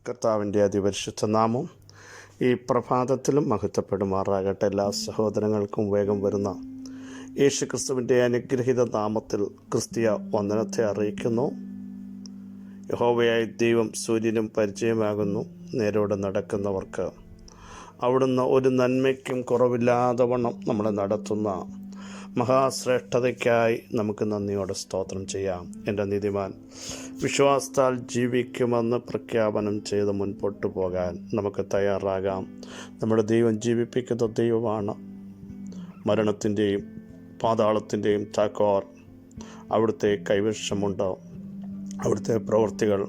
കർത്താവിൻ്റെ അതിപരിശുദ്ധ നാമം ഈ പ്രഭാതത്തിലും മഹത്വപ്പെടുമാറാകട്ടെ. എല്ലാ സഹോദരങ്ങൾക്കും വേഗം വരുന്ന യേശു ക്രിസ്തുവിൻ്റെ അനുഗ്രഹീത നാമത്തിൽ ക്രിസ്തീയ വന്ദനത്തെ അറിയിക്കുന്നു. യഹോവയായ ദൈവം സൂര്യനും പരിചയമാകുന്നു. നേരോടെ നടക്കുന്നവർക്ക് അവിടുന്ന് ഒരു നന്മയ്ക്കും കുറവില്ലാതെ വണ്ണം നമ്മളെ നടത്തുന്ന മഹാശ്രേഷ്ഠതയ്ക്കായി നമുക്ക് നന്ദിയോടെ സ്തോത്രം ചെയ്യാം. എൻ്റെ നീതിമാൻ വിശ്വാസത്താൽ ജീവിക്കുമെന്ന് പ്രഖ്യാപനം ചെയ്ത് മുൻപോട്ട് പോകാൻ നമുക്ക് തയ്യാറാകാം. നമ്മുടെ ദൈവം ജീവിപ്പിക്കുന്ന ദൈവമാണ്. മരണത്തിൻ്റെയും പാതാളത്തിൻ്റെയൻ താക്കോൽ അവിടുത്തെ കൈവശമുണ്ട്. അവിടുത്തെ പ്രവൃത്തികൾ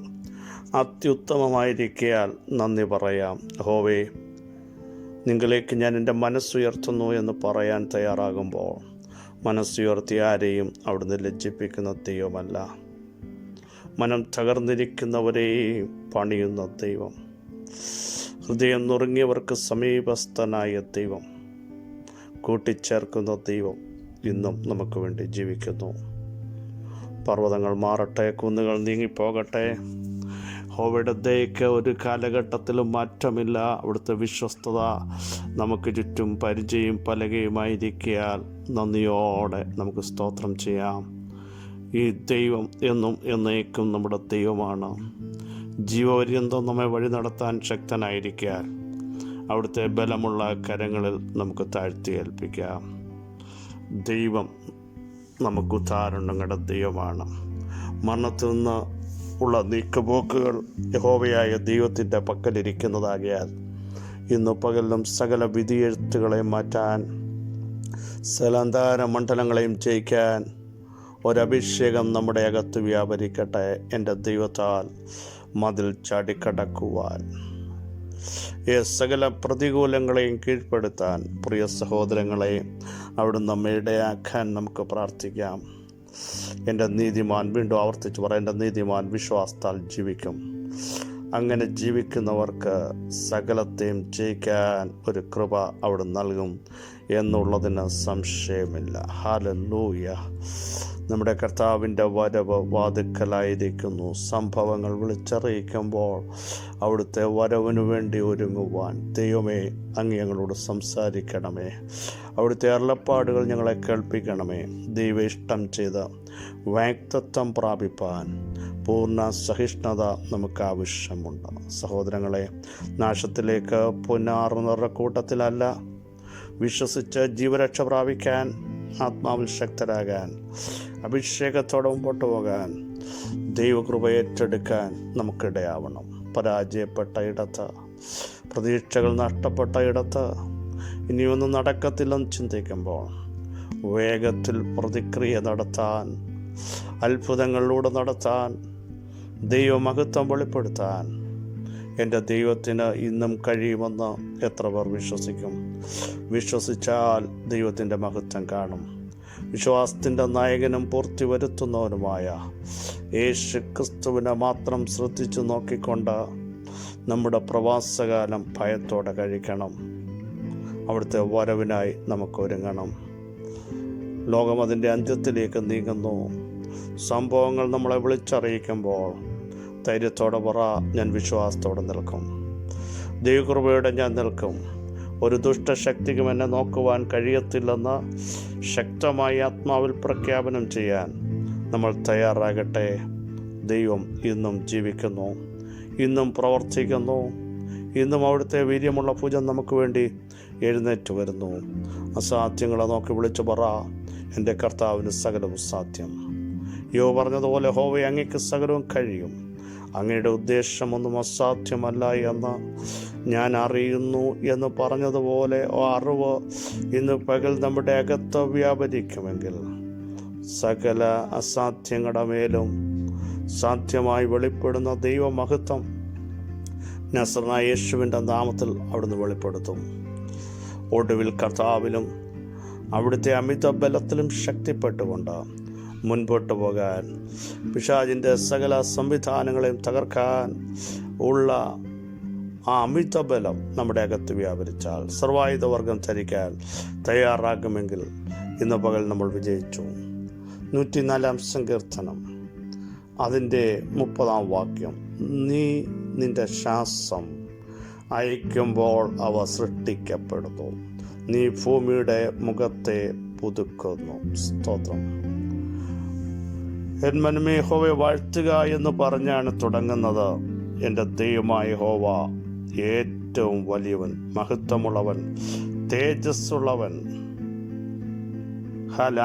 അത്യുത്തമമായിരിക്കയാൽ നന്ദി പറയാം. യഹോവേ, നിങ്ങളിലേക്ക് ഞാൻ എൻ്റെ മനസ്സുയർത്തുന്നു എന്ന് പറയാൻ തയ്യാറാകുമ്പോൾ മനസ്സുയർത്തി ആരെയും അവിടുന്ന് ലജ്ജിപ്പിക്കുന്ന ദൈവമല്ല. മനം തകർന്നിരിക്കുന്നവരെയും പണിയുന്ന ദൈവം, ഹൃദയം നുറുങ്ങിയവർക്ക് സമീപസ്ഥനായ ദൈവം, കൂട്ടിച്ചേർക്കുന്ന ദൈവം ഇന്നും നമുക്ക് വേണ്ടി ജീവിക്കുന്നു. പർവ്വതങ്ങൾ മാറട്ടെ, കുന്നുകൾ നീങ്ങിപ്പോകട്ടെ, യഹോവയുടെ ദയയ്ക്ക് ഒരു കാലഘട്ടത്തിലും മാറ്റമില്ല. അവിടുത്തെ വിശ്വസ്തത നമുക്ക് ചുറ്റും പരിചയം പലകയുമായിരിക്കയാൽ നന്ദിയോടെ നമുക്ക് സ്തോത്രം ചെയ്യാം. ഈ ദൈവം എന്നും എന്നേക്കും നമ്മുടെ ദൈവമാണ്. ജീവപര്യന്തം നമ്മെ വഴി നടത്താൻ ശക്തനായിരിക്കാൻ അവിടുത്തെ ബലമുള്ള കരങ്ങളിൽ നമുക്ക് താഴ്ത്തി ഏൽപ്പിക്കാം. ദൈവം നമുക്ക് ഉദ്ധാരണങ്ങളുടെ ദൈവമാണ്. മരണത്തിൽ നിന്ന് ഉള്ള നീക്കുപോക്കുകൾ യഹോവയായ ദൈവത്തിൻ്റെ പക്കലിരിക്കുന്നതാകിയാൽ ഇന്ന് പകലിലും സകല വിധിയെഴുത്തുകളെയും മാറ്റാൻ, സകലാന്തര മണ്ഡലങ്ങളെയും ജയിക്കാൻ ഒരഭിഷേകം നമ്മുടെ അകത്ത് വ്യാപരിക്കട്ടെ. എൻ്റെ ദൈവത്താൽ മതിൽ ചാടിക്കടക്കുവാൻ, സകല പ്രതികൂലങ്ങളെയും കീഴ്പ്പെടുത്താൻ പ്രിയ സഹോദരങ്ങളെ അവിടുന്ന് നമ്മെ ഇടയാക്കാൻ നമുക്ക് പ്രാർത്ഥിക്കാം. എൻ്റെ നീതിമാൻ, വീണ്ടും ആവർത്തിച്ച് പറയാം, എൻ്റെ നീതിമാൻ വിശ്വാസത്താൽ ജീവിക്കും. അങ്ങനെ ജീവിക്കുന്നവർക്ക് സകലത്തെയും ജയിക്കാൻ ഒരു കൃപ അവിടെ നൽകും എന്നുള്ളതിന് സംശയമില്ല. ഹല്ലേലൂയ. നമ്മുടെ കർത്താവിൻ്റെ വരവ് വാതിക്കലായിരിക്കുന്നു. സംഭവങ്ങൾ വിളിച്ചറിയിക്കുമ്പോൾ അവിടുത്തെ വരവിനു വേണ്ടി ഒരുങ്ങുവാൻ ദൈവമേ അങ്ങ് ഞങ്ങളോട് സംസാരിക്കണമേ. അവിടുത്തെ അരുളപ്പാടുകൾ ഞങ്ങളെ കേൾപ്പിക്കണമേ. ദൈവ ഇഷ്ടം ചെയ്ത് വാഗ്ദത്തം പ്രാപിപ്പാൻ പൂർണ്ണ സഹിഷ്ണുത നമുക്ക് ആവശ്യമുണ്ട്. സഹോദരങ്ങളെ, നാശത്തിലേക്ക് പുനാറുന്നവരുടെ കൂട്ടത്തിലല്ല, വിശ്വസിച്ച് ജീവരക്ഷ പ്രാപിക്കാൻ, ആത്മാവിൽ ശക്തരാകാൻ, അഭിഷേകത്തോടെ മുമ്പോട്ട് പോകാൻ, ദൈവകൃപ ഏറ്റെടുക്കാൻ നമുക്കിടയാവണം. പരാജയപ്പെട്ട ഇടത്ത്, പ്രതീക്ഷകൾ നഷ്ടപ്പെട്ട ഇടത്ത് ഇനിയൊന്നും നടക്കത്തില്ലെന്ന് ചിന്തിക്കുമ്പോൾ വേഗത്തിൽ പ്രതിക്രിയ നടത്താൻ, അത്ഭുതങ്ങളിലൂടെ നടത്താൻ, ദൈവമഹത്വം വെളിപ്പെടുത്താൻ എൻ്റെ ദൈവത്തിന് ഇന്നും കഴിയുമെന്ന് എത്ര പേർ വിശ്വസിക്കും? വിശ്വസിച്ചാൽ ദൈവത്തിൻ്റെ മഹത്വം കാണും. വിശ്വാസത്തിൻ്റെ നായകനും പൂർത്തി വരുത്തുന്നവനുമായ യേശു ക്രിസ്തുവിനെ മാത്രം ശ്രദ്ധിച്ചു നോക്കിക്കൊണ്ട് നമ്മുടെ പ്രവാസകാലം ഭയത്തോടെ കഴിക്കണം. അവിടുത്തെ വരവിനായി നമുക്ക് ഒരുങ്ങണം. ലോകം അതിൻ്റെ അന്ത്യത്തിലേക്ക് നീങ്ങുന്നു. സംഭവങ്ങൾ നമ്മളെ വിളിച്ചറിയിക്കുമ്പോൾ ധൈര്യത്തോടെ പറ, ഞാൻ വിശ്വാസത്തോടെ നിൽക്കും. ദൈവകൃപയോടെ ഞാൻ നിൽക്കും. ഒരു ദുഷ്ടശക്തിക്കും എന്നെ നോക്കുവാൻ കഴിയത്തില്ലെന്ന് ശക്തമായി ആത്മാവിൽ പ്രഖ്യാപനം ചെയ്യാൻ നമ്മൾ തയ്യാറാകട്ടെ. ദൈവം ഇന്നും ജീവിക്കുന്നു, ഇന്നും പ്രവർത്തിക്കുന്നു, ഇന്നും അവിടുത്തെ വീര്യമുള്ള ഭുജം നമുക്ക് വേണ്ടി എഴുന്നേറ്റ് വരുന്നു. അസാധ്യങ്ങളെ നോക്കി വിളിച്ചു പറ, എൻ്റെ കർത്താവിന് സകലവും സാധ്യം. യോ പറഞ്ഞതുപോലെ യഹോവേ, അങ്ങയ്ക്ക് സകലവും കഴിയും. അങ്ങയുടെ ഉദ്ദേശമൊന്നും അസാധ്യമല്ല എന്ന് ഞാൻ അറിയുന്നു എന്ന് പറഞ്ഞതുപോലെ അറിവ് ഇന്ന് പകൽ നമ്മുടെ അകത്ത് വ്യാപരിക്കുമെങ്കിൽ സകല അസാധ്യങ്ങളുടെ മേലും സാധ്യമായി വെളിപ്പെടുന്ന ദൈവമഹത്വം നസറനായ യേശുവിൻ്റെ നാമത്തിൽ അവിടുന്ന് വെളിപ്പെടുത്തും. ഒടുവിൽ കർത്താവിലും അവിടുത്തെ അമിത ബലത്തിലും ശക്തിപ്പെട്ടുകൊണ്ട് മുൻപോട്ട് പോകാൻ, പിശാചിൻ്റെ സകല സംവിധാനങ്ങളെയും തകർക്കാൻ ഉള്ള ആ അമിത ബലം നമ്മുടെ അകത്ത് വ്യാപരിച്ചാൽ സർവായുധവർഗം ധരിക്കാൻ തയ്യാറാകുമെങ്കിൽ ഇന്ന് പകൽ നമ്മൾ വിജയിച്ചു. 104 സങ്കീർത്തനം അതിൻ്റെ 30 വാക്യം, നീ നിന്റെ ശ്വാസം അയക്കുമ്പോൾ അവ സൃഷ്ടിക്കപ്പെടുന്നു. നീ ഭൂമിയുടെ മുഖത്തെ പുതുക്കുന്നു. സ്തോത്രം. എൻ മനമേ യഹോവയെ വാഴ്ത്തുക എന്ന് പറഞ്ഞാണ് തുടങ്ങുന്നത്. എൻ്റെ ദൈവമായ യഹോവ ഏറ്റവും വലിയവൻ, മഹത്വമുള്ളവൻ, തേജസ്സുള്ളവൻ,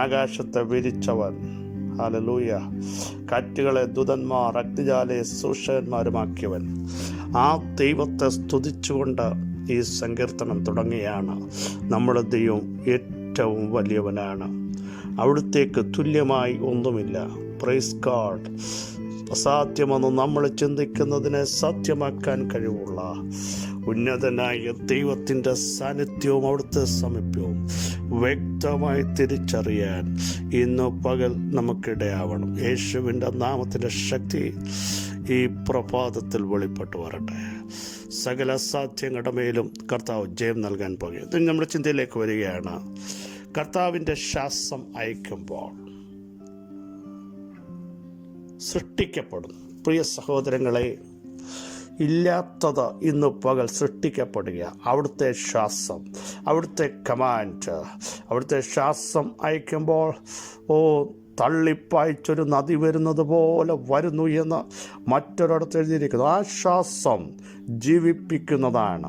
ആകാശത്തെ വിരിച്ചവൻ. ഹല്ലേലൂയ. കാറ്റുകളെ ദൂതന്മാർ, അഗ്നിജാലെ സൂക്ഷകന്മാരുമാക്കിയവൻ. ആ ദൈവത്തെ സ്തുതിച്ചുകൊണ്ട് ഈ സങ്കീർത്തനം തുടങ്ങിയാണ്. നമ്മുടെ ദൈവം ഏറ്റവും വലിയവനാണ്. അവിടുത്തേക്ക് തുല്യമായി ഒന്നുമില്ല. Praise God. അസാധ്യമെന്ന് നമ്മൾ ചിന്തിക്കുന്നതിനെ സത്യമാക്കാൻ കഴിവുള്ള ഉന്നതനായ ദൈവത്തിൻ്റെ സാന്നിധ്യവും അവിടുത്തെ സമീപ്യവും വ്യക്തമായി തിരിച്ചറിയാൻ ഇന്ന് പകൽ നമുക്കിടയാവണം. യേശുവിൻ്റെ നാമത്തിൻ്റെ ശക്തി ഈ പ്രഭാതത്തിൽ വെളിപ്പെട്ടു വരട്ടെ. സകല സാധ്യങ്ങളുടെ മേലും കർത്താവ് ജയം നൽകാൻ പോകുക. ഇത് നമ്മുടെ ചിന്തയിലേക്ക് വരികയാണ്. കർത്താവിൻ്റെ ശ്വാസം അയക്കുമ്പോൾ സൃഷ്ടിക്കപ്പെടും. പ്രിയ സഹോദരങ്ങളെ, ഇല്ലാത്തത് ഇന്ന് പകൽ സൃഷ്ടിക്കപ്പെടുക. അവിടുത്തെ ശ്വാസം, അവിടുത്തെ കമാൻഡ്, അവിടുത്തെ ശ്വാസം അയക്കുമ്പോൾ തള്ളിപ്പായിച്ചൊരു നദി വരുന്നത് പോലെ വരുന്നു എന്ന് മറ്റൊരിടത്ത് എഴുതിയിരിക്കുന്നു. ആ ശ്വാസം ജീവിപ്പിക്കുന്നതാണ്.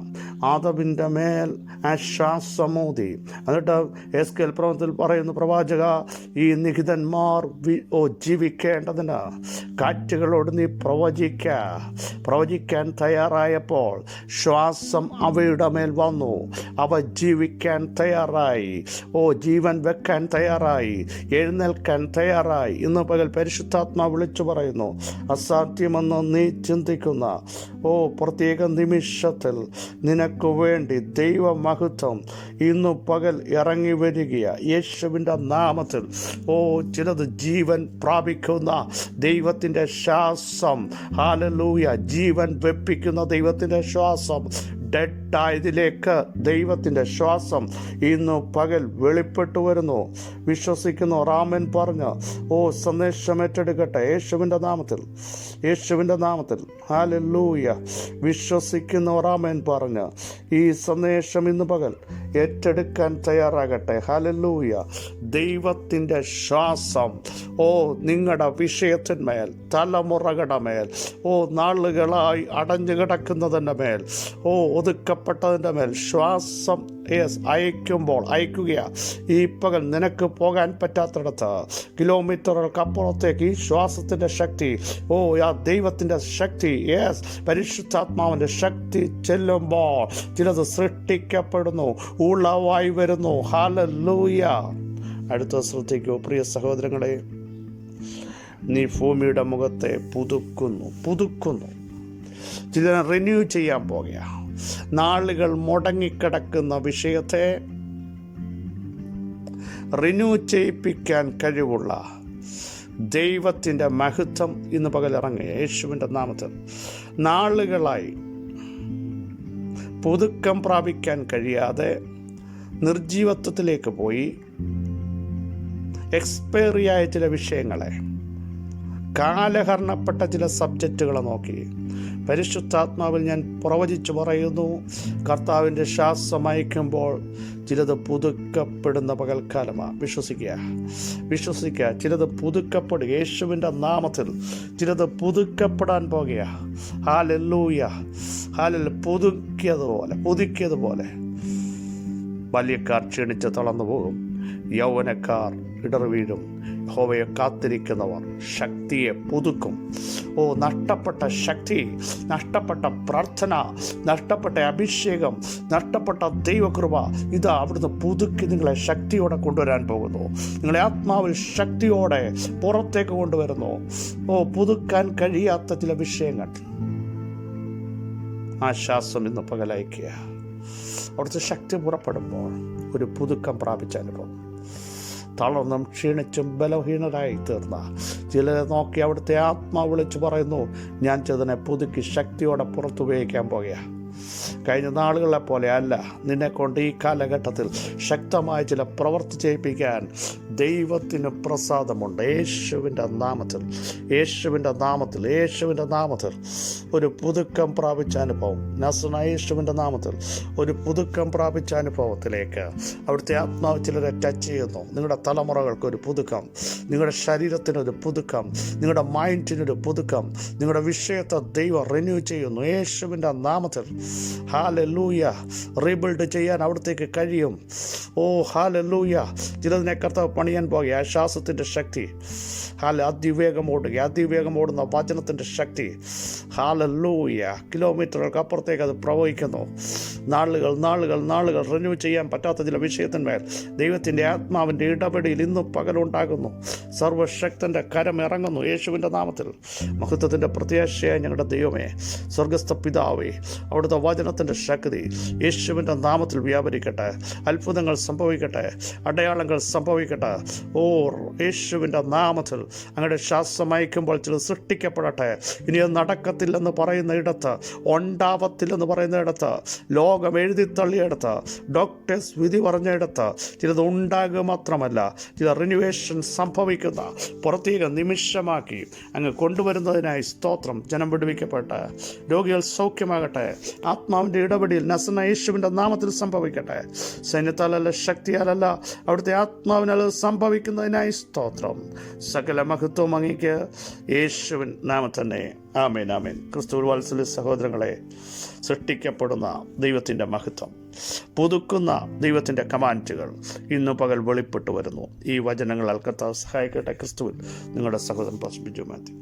ആദമിൻ്റെ മേൽ ആ ശ്വാസമൂതി. എന്നിട്ട് എസ്കേൽ പ്രവചനത്തിൽ പറയുന്നു, പ്രവാചക, ഈ നിഹിതന്മാർ ജീവിക്കേണ്ടതിന് കാറ്റുകളോട് നീ പ്രവചിക്കാൻ തയ്യാറായപ്പോൾ ശ്വാസം അവയുടെ മേൽ വന്നു. അവ ജീവിക്കാൻ തയ്യാറായി. ജീവൻ വെക്കാൻ തയ്യാറായി, എഴുന്നേൽക്കാൻ തയ്യാറായി. ഇന്ന് പകൽ പരിശുദ്ധാത്മാവ് വിളിച്ചു പറയുന്നു, അസാധ്യമെന്ന് നീ ചിന്തിക്കുന്ന പ്രത്യേക നിമിഷത്തിൽ നിനക്ക് വേണ്ടി ദൈവമഹത്വം ഇന്നു പകൽ ഇറങ്ങി വരികയാണ്. യേശുവിൻ്റെ നാമത്തിൽ ചിലത് ജീവൻ പ്രാപിക്കുന്ന ദൈവത്തിൻ്റെ ശ്വാസം. ഹല്ലേലൂയ. ജീവൻ വെപ്പിക്കുന്ന ദൈവത്തിൻ്റെ ശ്വാസം. ഡെഡായതിലേക്ക് ദൈവത്തിൻ്റെ ശ്വാസം ഇന്ന് പകൽ വെളിപ്പെട്ടു വരുന്നു. വിശ്വസിക്കുന്നു റാമൻ പറഞ്ഞ് സന്ദേശം ഏറ്റെടുക്കട്ടെ യേശുവിൻ്റെ നാമത്തിൽ, യേശുവിൻ്റെ നാമത്തിൽ. ഹല്ലേലൂയ. വിശ്വസിക്കുന്ന റാമൻ പറഞ്ഞ് ഈ സന്ദേശം ഇന്ന് പകൽ ഏറ്റെടുക്കാൻ തയ്യാറാകട്ടെ. ഹല്ലേലൂയ. ദൈവത്തിൻ്റെ ശ്വാസം നിങ്ങളുടെ വിഷയത്തിന്മേൽ, തലമുറകളുടെ മേൽ, നാളുകളായി അടഞ്ഞു കിടക്കുന്നതിൻ്റെ മേൽ, ഒതുക്കപ്പെട്ടതിൻ്റെ മേൽ ശ്വാസം അയക്കുക. ഈ പകൽ നിനക്ക് പോകാൻ പറ്റാത്തിടത്ത്, കിലോമീറ്ററുകൾക്കപ്പുറത്തേക്ക് ഈ ശ്വാസത്തിൻ്റെ ശക്തി, ആ ദൈവത്തിൻ്റെ ശക്തി, പരിശുദ്ധാത്മാവിൻ്റെ ശക്തി ചെല്ലുമ്പോൾ ചിലത് സൃഷ്ടിക്കപ്പെടുന്നു, ഉളവായി വരുന്നു. ഹല്ലേലൂയ. അടുത്ത ശ്രദ്ധിക്കൂ പ്രിയ സഹോദരങ്ങളെ, നീ ഭൂമിയുടെ മുഖത്തെ പുതുക്കുന്നു. ചിലരെ റിന്യൂ ചെയ്യാൻ പോകുക. നാളുകൾ മുടങ്ങിക്കിടക്കുന്ന വിഷയത്തെ റിന്യൂ ചെയ്യിപ്പിക്കാൻ കഴിവുള്ള ദൈവത്തിൻ്റെ മഹത്വം ഇന്ന് പകൽ ഇറങ്ങുക. യേശുവിൻ്റെ നാമത്തിൽ നാളുകളായി പുതുക്കം പ്രാപിക്കാൻ കഴിയാതെ നിർജീവത്വത്തിലേക്ക് പോയി എക്സ്പയറിയായ ചില വിഷയങ്ങളെ, കാലഹരണപ്പെട്ട ചില സബ്ജക്റ്റുകളെ നോക്കി പരിശുദ്ധാത്മാവിൽ ഞാൻ പ്രവചിച്ചു പറയുന്നു, കർത്താവിൻ്റെ ശ്വാസം അയക്കുമ്പോൾ ചിലത് പുതുക്കപ്പെടുന്ന പകൽക്കാലമാണ്. വിശ്വസിക്കുക. ചിലത് പുതുക്കപ്പെടുക. യേശുവിൻ്റെ നാമത്തിൽ ചിലത് പുതുക്കപ്പെടാൻ പോകുക. ഹല്ലേലൂയ. പുതുക്കിയതുപോലെ ബാല്യക്കാർ ക്ഷീണിച്ച് തളർന്നു പോകും, യൗവനക്കാർ ഇടറി വീഴും. യഹോവയെ കാത്തിരിക്കുന്നവർ ശക്തിയെ പുതുക്കും. നഷ്ടപ്പെട്ട ശക്തി, നഷ്ടപ്പെട്ട പ്രാർത്ഥന, നഷ്ടപ്പെട്ട അഭിഷേകം, നഷ്ടപ്പെട്ട ദൈവകൃപ, ഇതാ അവിടുന്ന് പുതുക്കി നിങ്ങളെ ശക്തിയോടെ കൊണ്ടുവരാൻ പോകുന്നു. നിങ്ങളെ ആത്മാവിൽ ശക്തിയോടെ പുറത്തേക്ക് കൊണ്ടുവരുന്നു. പുതുക്കാൻ കഴിയാത്ത ചില വിഷയങ്ങൾ ആ ശ്വാസം ഇന്ന് പകലയക്കുക. അവിടുത്തെ ശക്തി പുറപ്പെടുമ്പോൾ ഒരു പുതുക്കം പ്രാപിച്ച അനുഭവം. തളർന്നും ക്ഷീണിച്ചും ബലഹീനരായി തീർന്ന ചിലരെ നോക്കി അവിടുത്തെ ആത്മാവ് വിളിച്ച് പറയുന്നു, ഞാൻ ചെതിനെ പുതുക്കി ശക്തിയോടെ പുറത്തുപയോഗിക്കാൻ പോകുക. കഴിഞ്ഞ നാളുകളെ പോലെ അല്ല, നിന്നെക്കൊണ്ട് ഈ കാലഘട്ടത്തിൽ ശക്തമായ ചില പ്രവൃത്തി ചെയ്യിപ്പിക്കാൻ ദൈവത്തിന് പ്രസാദമുണ്ട്. യേശുവിൻ്റെ നാമത്തിൽ, യേശുവിൻ്റെ നാമത്തിൽ, യേശുവിൻ്റെ നാമത്തിൽ ഒരു പുതുക്കം പ്രാപിച്ച അനുഭവം, നസറേനായ യേശുവിൻ്റെ നാമത്തിൽ ഒരു പുതുക്കം പ്രാപിച്ച അനുഭവത്തിലേക്ക് അവിടുത്തെ ആത്മാവ് ചിലരെ ടച്ച് ചെയ്യുന്നു. നിങ്ങളുടെ തലമുറകൾക്ക് ഒരു പുതുക്കം, നിങ്ങളുടെ ശരീരത്തിനൊരു പുതുക്കം, നിങ്ങളുടെ മൈൻഡിനൊരു പുതുക്കം, നിങ്ങളുടെ വിഷയത്തെ ദൈവം റിന്യൂ ചെയ്യുന്നു യേശുവിൻ്റെ നാമത്തിൽ. ഹല്ലേലൂയ. റീബിൽഡ് ചെയ്യാൻ അവിടത്തേക്ക് കഴിയും. ഓ ഹല്ലേലൂയ. ചിലതിനെ കർത്താവ് പണിയാൻ പോകുക. ആശ്വാസത്തിൻ്റെ ശക്തി, അതിവേഗം ഓടുന്ന വചനത്തിൻ്റെ ശക്തി, ഹല്ലേലൂയ. കിലോമീറ്ററുകൾക്ക് അപ്പുറത്തേക്ക് അത് പ്രവഹിക്കുന്നു. നാളുകൾ റിന്യൂ ചെയ്യാൻ പറ്റാത്ത ചില വിഷയത്തിന്മേൽ ദൈവത്തിൻ്റെ ആത്മാവിൻ്റെ ഇടപെടിയിൽ ഇന്നും പകലുണ്ടാകുന്നു. സർവശക്തൻ്റെ കരം ഇറങ്ങുന്നു യേശുവിൻ്റെ നാമത്തിൽ. മഹത്വത്തിൻ്റെ പ്രത്യാശയായ ഞങ്ങളുടെ ദൈവമേ, സ്വർഗസ്ഥ പിതാവേ, അവിടുത്തെ വചനത്തിൻ്റെ ശക്തി യേശുവിൻ്റെ നാമത്തിൽ വ്യാപരിക്കട്ടെ. അത്ഭുതങ്ങൾ സംഭവിക്കട്ടെ, അടയാളങ്ങൾ സംഭവിക്കട്ടെ. ഓ യേശുവിൻ്റെ നാമത്തിൽ അങ്ങയുടെ ശ്വാസം അയക്കുമ്പോൾ ചിലത് സൃഷ്ടിക്കപ്പെടട്ടെ. ഇനി അത് നടക്കത്തില്ലെന്ന് പറയുന്ന ഇടത്ത്, ഉണ്ടാവത്തില്ലെന്ന് പറയുന്ന ഇടത്ത്, ലോകം എഴുതി തള്ളിയെടുത്ത്, ഡോക്ടേഴ്സ് വിധി പറഞ്ഞെടുത്ത് ചിലത് ഉണ്ടാകുക മാത്രമല്ല, ചില റിന്യൂവേഷൻ സംഭവിക്കുന്ന പ്രത്യേക നിമിഷമാക്കി അങ്ങ് കൊണ്ടുവരുന്നതിനായി സ്തോത്രം. ജനം വിടുവിക്കപ്പെട്ട് രോഗികൾ സൗഖ്യമാകട്ടെ. ആത്മാവിൻ്റെ ഇടപെടിയിൽ നസറേനായ യേശുവിൻ്റെ നാമത്തിൽ സംഭവിക്കട്ടെ. സൈന്യത്താലല്ല, ശക്തിയാലല്ല, അവിടുത്തെ ആത്മാവിനാൽ സംഭവിക്കുന്നതിനായി സ്തോത്രം. സകല മഹത്വം അങ്ങേക്ക് യേശുവിൻ നാമം തന്നെ. ആമേൻ, ആമേൻ. ക്രിസ്തുവിൽ വാത്സല്യ സഹോദരങ്ങളെ, സൃഷ്ടിക്കപ്പെടുന്ന ദൈവത്തിൻ്റെ മഹത്വം, പുതുക്കുന്ന ദൈവത്തിൻ്റെ കമാൻഡുകൾ ഇന്നു പകൽ വെളിപ്പെട്ടു വരുന്നു. ഈ വചനങ്ങളാൽ കർത്താവ് സഹായിക്കട്ടെ. ക്രിസ്തുവിൽ നിങ്ങളുടെ സഹോദരൻ പാസ്റ്റർ ബിജു മാത്യു.